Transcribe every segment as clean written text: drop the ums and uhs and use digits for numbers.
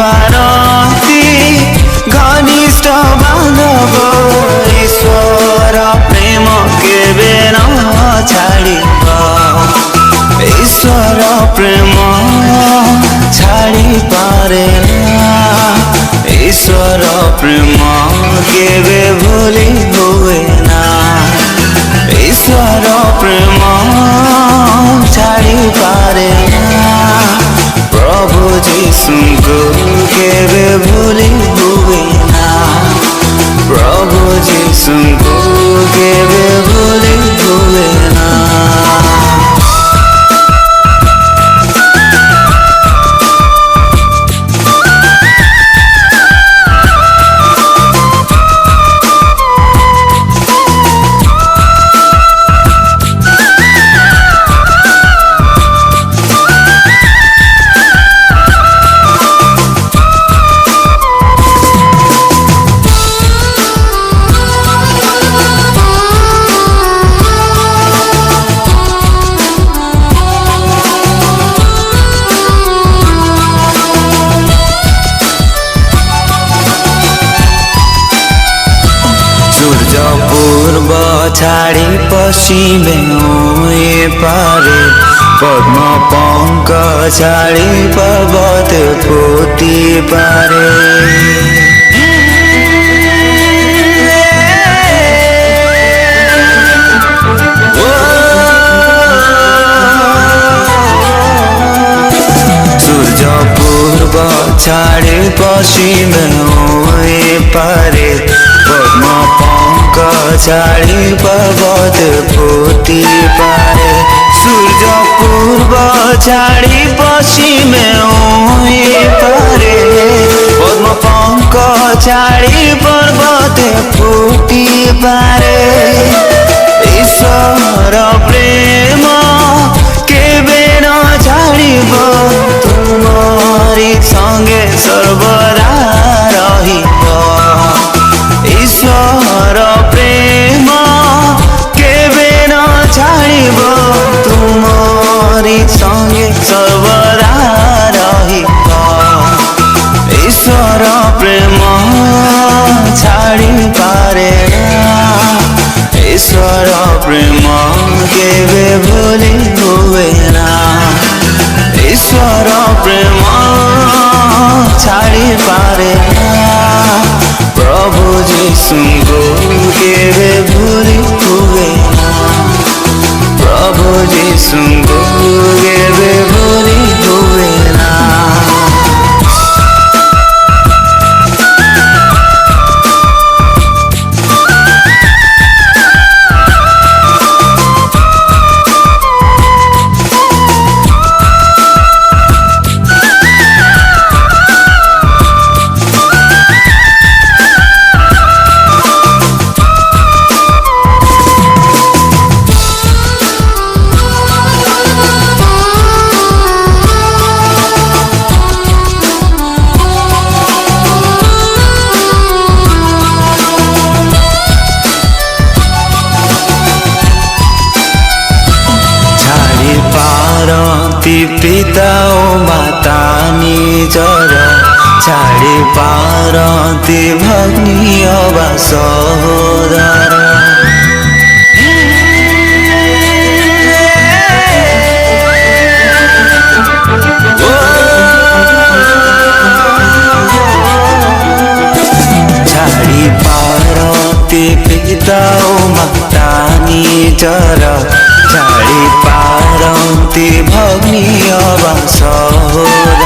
पारती घनिष्ठ बांधव ईश्वर प्रेम केबे न छाड़िब ईश्वर प्रेम छाड़ी पारे ईश्वर प्रेम केबे भूली हुए ना ईश्वर प्रेम छाड़ी पारे प्रभु जीशु को केबे भूली हुए ना प्रभु जीशु को केबे भूली हुए ना। सूर्य पूर्व छाड़ी पश्चिमे पारे पद्म पंख छाड़ी पर्वत फुटी पारे सूर्य पूर्व छाड़ी पश्चिमे पारे पद्म पंख छाड़ी पर्वत फुटी पारे सूर्य पूर्व छाड़ी पश्चिमे पारे पद्म पंख छाड़ी पर्वत फुटी पारे ईश्वर प्रेम केबे न छाड़िब तुमरी संगे सर्वदा रहिब ईश्वर प्रेम केबे न छाड़िब तुमरी संगे सर्वदा रहिब ईश्वर प्रेम छाड़ी पारे ईश्वर प्रेम केबे भूली हुए ना ईश्वर प्रेम छाड़ी पारे प्रभु जीशु को केबे भूली हुए ना प्रभु जीशु को केबे भूली हुए ना। पिता ओ माता निजर छाड़ी पारती भग्नी अवा सहोदर छाड़ी पारती पिता ओ माता निजर छाड़ी पारती भग्नी अवा सहोदर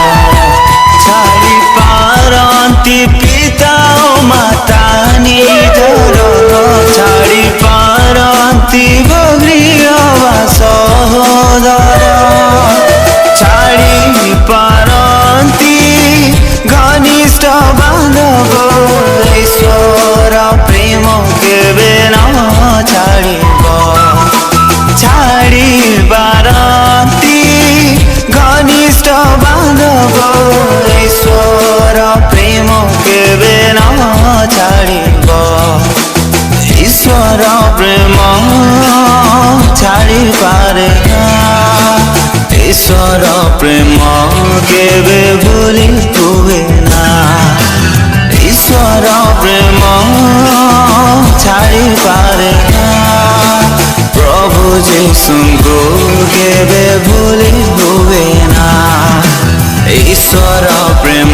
छाड़ी पारती पिता ओ माता निजर छाड़ी पारती भग्नी अवा सहोदर छाड़ी पारती घनिष्ठ बांधव ईश्वर प्रेम केबे न छाड़िब छाड़ी पारती घनिष्ठ बांधव ईश्वर प्रेम केबे न छाड़िब ईश्वर प्रेम छाड़ी पारे ईश्वर प्रेम केबे भूली हुए ना। ईश्वर प्रेम छाड़ी पारे ना प्रभु जीशुଙ୍କୁ केबे भूली हुए ना ईश्वर प्रेम